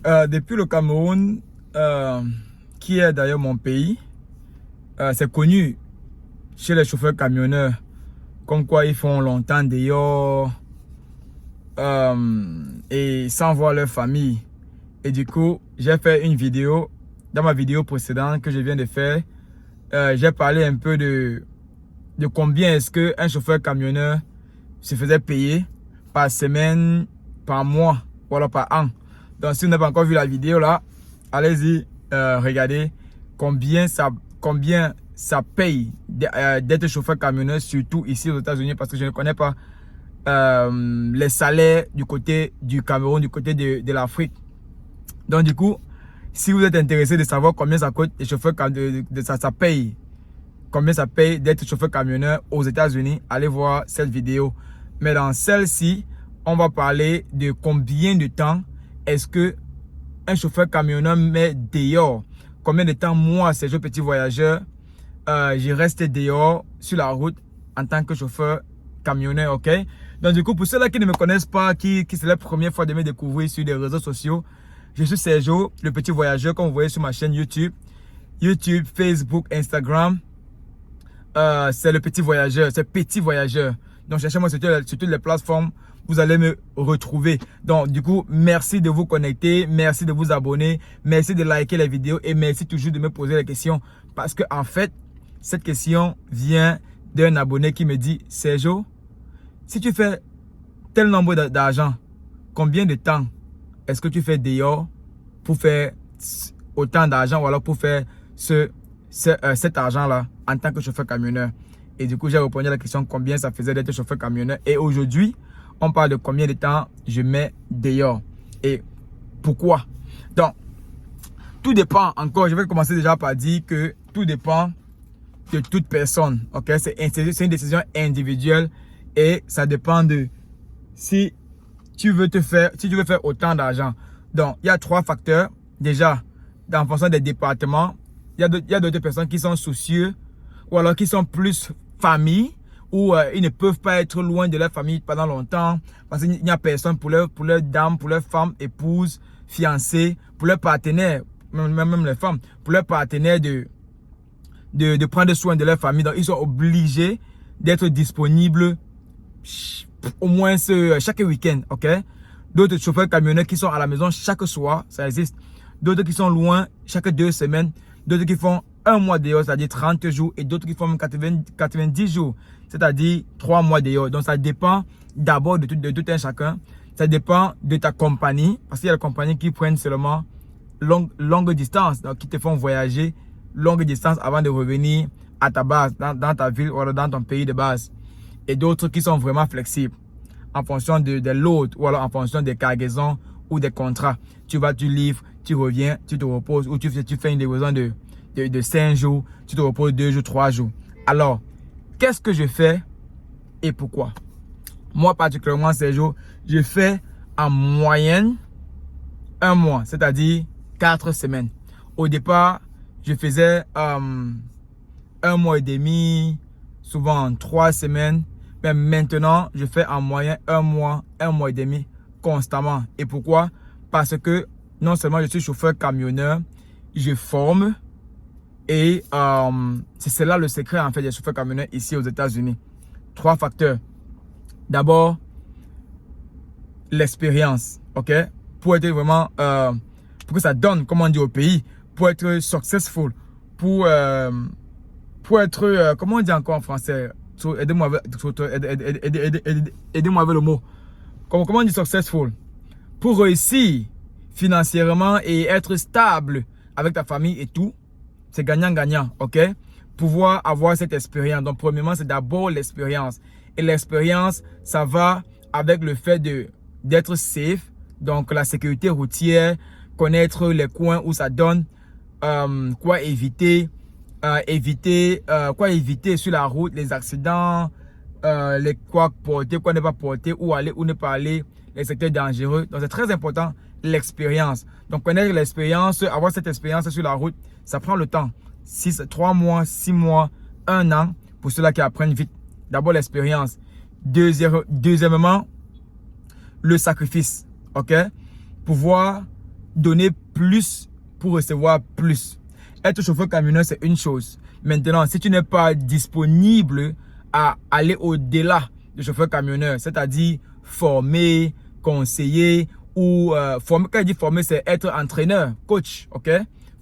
Depuis le Cameroun, qui est d'ailleurs mon pays, c'est connu chez les chauffeurs camionneurs, comme quoi ils font longtemps dehors et sans voir leur famille. Et du coup, j'ai fait une vidéo, dans ma vidéo précédente que je viens de faire, j'ai parlé un peu de combien est-ce qu'un chauffeur camionneur se faisait payer par semaine, par mois, ou alors par an. Donc si vous n'avez pas encore vu la vidéo là, allez-y, regardez combien ça paye d'être chauffeur camionneur, surtout ici aux États-Unis, parce que je ne connais pas les salaires du côté du Cameroun, du côté de l'Afrique. Donc du coup, si vous êtes intéressé de savoir combien ça coûte, les chauffeurs ça paye, combien ça paye d'être chauffeur camionneur aux États-Unis, allez voir cette vidéo. Mais dans celle-ci, on va parler de combien de temps est-ce que un chauffeur camionneur met dehors. Combien de temps, moi, ces jeunes petits voyageurs, je reste dehors sur la route en tant que chauffeur camionneur, ok? Donc du coup, pour ceux-là qui ne me connaissent pas, qui c'est la première fois de me découvrir sur les réseaux sociaux, je suis Sergio, le petit voyageur, comme vous voyez sur ma chaîne YouTube, Facebook, Instagram. C'est le petit voyageur, c'est petit voyageur. Donc cherchez-moi sur toutes les plateformes, vous allez me retrouver. Donc du coup, merci de vous connecter, merci de vous abonner, merci de liker les vidéos et merci toujours de me poser la question. Parce que en fait, cette question vient d'un abonné qui me dit, Sergio, si tu fais tel nombre d'argent, combien de temps est-ce que tu fais dehors pour faire autant d'argent ou alors pour faire cet argent-là en tant que chauffeur camionneur? Et du coup, j'ai répondu à la question combien ça faisait d'être chauffeur camionneur. Et aujourd'hui, on parle de combien de temps je mets dehors et pourquoi. Donc, tout dépend encore. Je vais commencer déjà par dire que tout dépend de toute personne. Ok, c'est une décision individuelle et ça dépend de si tu veux faire autant d'argent. Donc, il y a 3 facteurs. Déjà, en fonction des départements, il y a d'autres personnes qui sont soucieux ou alors qui sont plus famille ou ils ne peuvent pas être loin de leur famille pendant longtemps parce qu'il n'y a personne pour leur dame, pour leur femme, épouse, fiancée, pour leur partenaire, même les femmes, pour leur partenaire de prendre soin de leur famille. Donc, ils sont obligés d'être disponibles au moins chaque week-end, ok? D'autres chauffeurs camionneurs qui sont à la maison chaque soir, ça existe. D'autres qui sont loin chaque 2 semaines. D'autres qui font un mois dehors, c'est-à-dire 30 jours. Et d'autres qui font 90 jours, c'est-à-dire 3 mois dehors. Donc, ça dépend d'abord de tout un chacun. Ça dépend de ta compagnie. Parce qu'il y a des compagnies qui prennent seulement longue distance. Donc, qui te font voyager longue distance avant de revenir à ta base, dans ta ville ou dans ton pays de base. Et d'autres qui sont vraiment flexibles en fonction de l'autre ou alors en fonction des cargaisons ou des contrats. Tu livres, tu reviens, tu te reposes ou tu fais une livraison de 5 jours, tu te reposes 2 jours, 3 jours. Alors, qu'est-ce que je fais et pourquoi? Moi, particulièrement, ces jours, je fais en moyenne 1 mois, c'est-à-dire 4 semaines. Au départ, je faisais 1 mois et demi, souvent 3 semaines. Mais maintenant, je fais en moyenne 1 mois et demi constamment. Et pourquoi? Parce que non seulement je suis chauffeur camionneur, je forme et c'est là le secret en fait des chauffeurs camionneurs ici aux États-Unis. 3 facteurs. D'abord, l'expérience, ok? Pour être vraiment, pour que ça donne, comme on dit au pays, pour être successful, pour être, comment on dit encore en français? Aidez-moi avec le mot. Comment on dit successful? Pour réussir financièrement et être stable avec ta famille et tout, c'est gagnant-gagnant, ok? Pouvoir avoir cette expérience. Donc, premièrement, c'est d'abord l'expérience. Et l'expérience, ça va avec le fait d'être safe, donc la sécurité routière, connaître les coins où ça donne, quoi éviter sur la route, les accidents, quoi porter, quoi ne pas porter, où aller, où ne pas aller, les secteurs dangereux. Donc c'est très important l'expérience. Donc connaître l'expérience, avoir cette expérience sur la route, ça prend le temps. 3 mois, 6 mois, 1 an pour ceux-là qui apprennent vite. D'abord l'expérience. Deuxièmement, le sacrifice. Ok? Pouvoir donner plus pour recevoir plus. Être chauffeur camionneur, c'est une chose. Maintenant, si tu n'es pas disponible à aller au-delà de chauffeur camionneur, c'est-à-dire former, conseiller ou former, quand je dis former, c'est être entraîneur, coach, ok?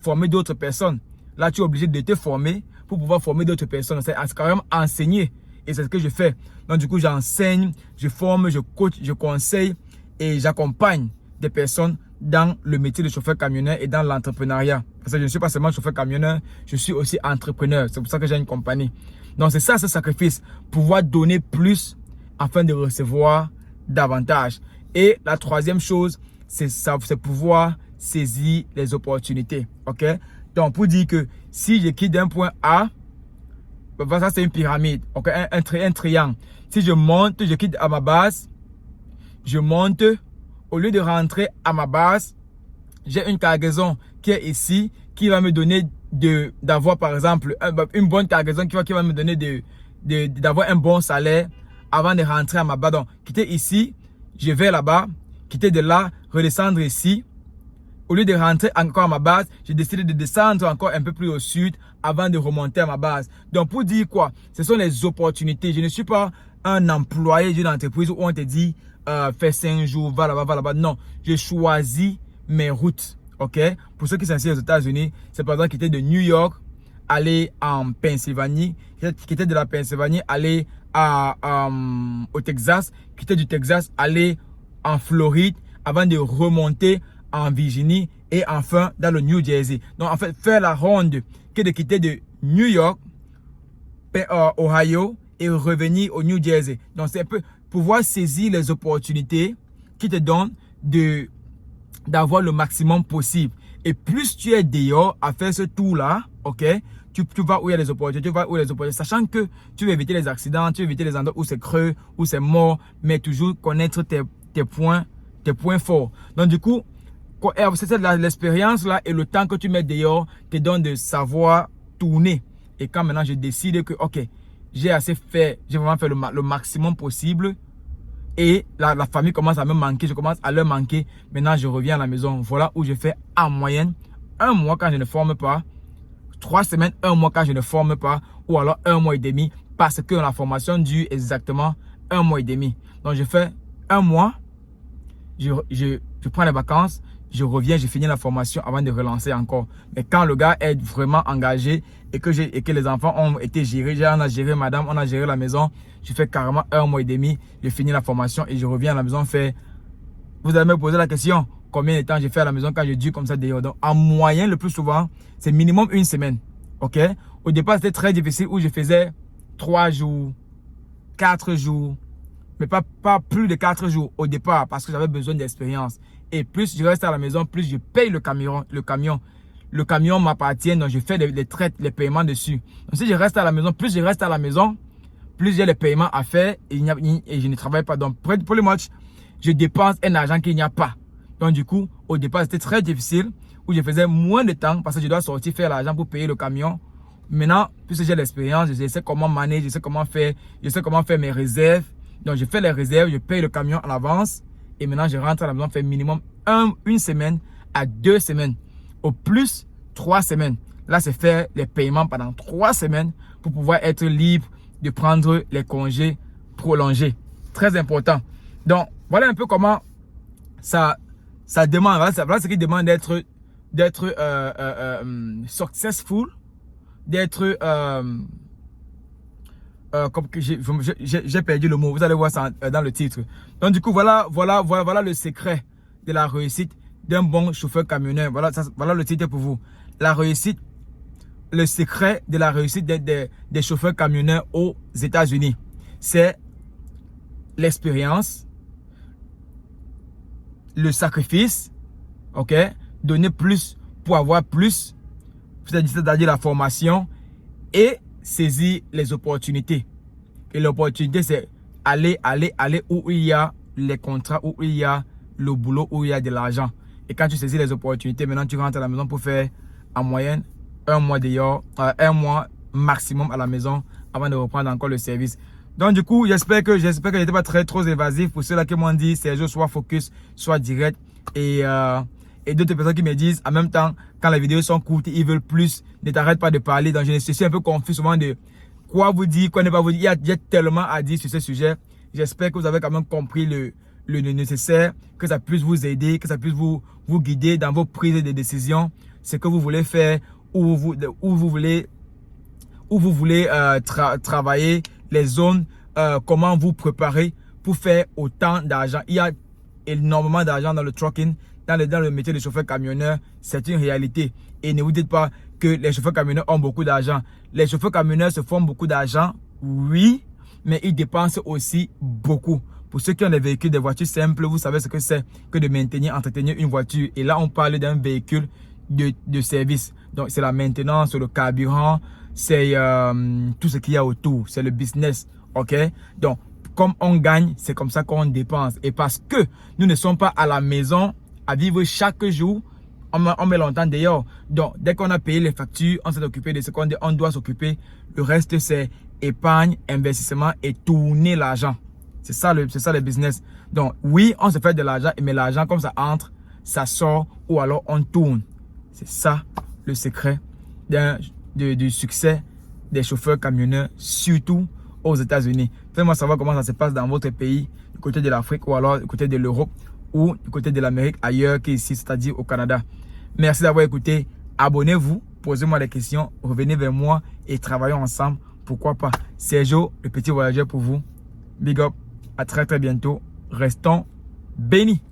Former d'autres personnes. Là, tu es obligé de te former pour pouvoir former d'autres personnes. C'est quand même enseigner. Et c'est ce que je fais. Donc, du coup, j'enseigne, je forme, je coach, je conseille et j'accompagne des personnes dans le métier de chauffeur camionneur et dans l'entrepreneuriat. Parce que je ne suis pas seulement chauffeur camionneur, je suis aussi entrepreneur. C'est pour ça que j'ai une compagnie. Donc, c'est ça, ce sacrifice. Pouvoir donner plus afin de recevoir davantage. Et la troisième chose, c'est pouvoir saisir les opportunités. OK? Donc, pour dire que si je quitte d'un point A, ça c'est une pyramide, okay? un triangle. Si je monte, je quitte à ma base, je monte, au lieu de rentrer à ma base, j'ai une cargaison qui est ici, qui va me donner d'avoir par exemple une bonne cargaison qui va me donner d'avoir un bon salaire avant de rentrer à ma base. Donc, quitter ici, je vais là-bas, quitter de là, redescendre ici. Au lieu de rentrer encore à ma base, j'ai décidé de descendre encore un peu plus au sud avant de remonter à ma base. Donc, pour dire quoi? Ce sont les opportunités. Je ne suis pas un employé d'une entreprise où on te dit fais 5 jours, va là-bas, va là-bas. Non, j'ai choisi mes routes. OK? Pour ceux qui sont ici aux États-Unis, c'est par exemple quitter de New York, aller en Pennsylvanie, quitter de la Pennsylvanie, aller au Texas, quitter du Texas, aller en Floride avant de remonter en Virginie et enfin dans le New Jersey. Donc en fait, faire la ronde que de quitter de New York, Ohio et revenir au New Jersey. Donc c'est un peu pouvoir saisir les opportunités qui te donnent d'avoir le maximum possible. Et plus tu es dehors à faire ce tour-là, ok, tu vas où il y a les opportunités, tu vas où il y a les opportunités, sachant que tu veux éviter les accidents, tu veux éviter les endroits où c'est creux, où c'est mort, mais toujours connaître tes points forts. Donc du coup, c'est l'expérience là et le temps que tu mets dehors te donne de savoir tourner. Et quand maintenant je décide que ok, j'ai assez fait, j'ai vraiment fait le maximum possible et la famille commence à me manquer, je commence à leur manquer. Maintenant je reviens à la maison. Voilà où je fais en moyenne 1 mois quand je ne forme pas, 3 semaines, 1 mois quand je ne forme pas, ou alors 1 mois et demi parce que la formation dure exactement 1 mois et demi. Donc je fais 1 mois, je prends les vacances, je reviens, j'ai fini la formation avant de relancer encore. Mais quand le gars est vraiment engagé et que les enfants ont été gérés, on a géré madame, on a géré la maison, je fais carrément 1 mois et demi, je finis la formation et je reviens à la maison faire. Vous allez me poser la question, combien de temps j'ai fait à la maison quand je dure comme ça dehors. Donc en moyenne, le plus souvent, c'est minimum 1 semaine. Ok? Au départ, c'était très difficile où je faisais 3 jours, 4 jours, mais pas plus de 4 jours au départ parce que j'avais besoin d'expérience. Et plus je reste à la maison, plus je paye le camion. Le camion m'appartient, donc je fais les traites, les paiements dessus. Donc si je reste à la maison, plus je reste à la maison, plus j'ai les paiements à faire et je ne travaille pas. Donc pour le match, je dépense un argent qu'il n'y a pas. Donc du coup, au départ, c'était très difficile où je faisais moins de temps parce que je dois sortir faire l'argent pour payer le camion. Maintenant, puisque j'ai l'expérience, je sais comment manager, je sais comment faire mes réserves. Donc je fais les réserves, je paye le camion à l'avance. Et maintenant, je rentre à la maison, fait minimum 1 semaine à 2 semaines. Au plus, 3 semaines. Là, c'est faire les paiements pendant 3 semaines pour pouvoir être libre de prendre les congés prolongés. Très important. Donc, voilà un peu comment ça demande. Voilà ce qui demande d'être successful, d'être... comme que j'ai perdu le mot, vous allez voir ça dans le titre. Donc du coup, voilà le secret de la réussite d'un bon chauffeur camionneur. Voilà le titre pour vous. La réussite, le secret de la réussite des chauffeurs camionneurs aux États-Unis, c'est l'expérience, le sacrifice, ok, donner plus pour avoir plus, c'est-à-dire la formation et saisir les opportunités. Et l'opportunité, c'est aller où il y a les contrats, où il y a le boulot, où il y a de l'argent. Et quand tu saisis les opportunités, maintenant tu rentres à la maison pour faire en moyenne 1 mois dehors, 1 mois maximum à la maison avant de reprendre encore le service. Donc du coup, j'espère que je n'étais pas trop évasif. Pour ceux-là qui m'ont dit, Sergio, sois focus, sois direct. Et Et d'autres personnes qui me disent, en même temps, quand les vidéos sont courtes, ils veulent plus, ne t'arrête pas de parler. Donc, je suis un peu confus souvent de quoi vous dire, quoi ne pas vous dire. Il y a tellement à dire sur ce sujet. J'espère que vous avez quand même compris le nécessaire, que ça puisse vous aider, que ça puisse vous guider dans vos prises de décision, ce que vous voulez faire, où vous voulez travailler, les zones, comment vous préparer pour faire autant d'argent. Il y a énormément d'argent dans le trucking, dans le métier de chauffeur-camionneur. C'est une réalité. Et ne vous dites pas que les chauffeurs-camionneurs ont beaucoup d'argent. Les chauffeurs-camionneurs se font beaucoup d'argent, oui, mais ils dépensent aussi beaucoup. Pour ceux qui ont des véhicules, des voitures simples, vous savez ce que c'est que de maintenir, entretenir une voiture. Et là, on parle d'un véhicule de service. Donc, c'est la maintenance, le carburant, c'est tout ce qu'il y a autour. C'est le business, ok? Donc, comme on gagne, c'est comme ça qu'on dépense. Et parce que nous ne sommes pas à la maison à vivre chaque jour, on met longtemps dehors. Donc, dès qu'on a payé les factures, on s'est occupé de ce qu'on doit s'occuper. Le reste, c'est épargne, investissement et tourner l'argent. C'est ça le business. Donc, oui, on se fait de l'argent, mais l'argent, comme ça entre, ça sort ou alors on tourne. C'est ça le secret du succès des chauffeurs camionneurs, surtout aux États-Unis. Faites-moi savoir comment ça se passe dans votre pays, du côté de l'Afrique ou alors du côté de l'Europe ou du côté de l'Amérique ailleurs qu'ici, c'est-à-dire au Canada. Merci d'avoir écouté. Abonnez-vous, posez-moi des questions, revenez vers moi et travaillons ensemble. Pourquoi pas? Sergio, le petit voyageur pour vous. Big up. À très bientôt. Restons bénis.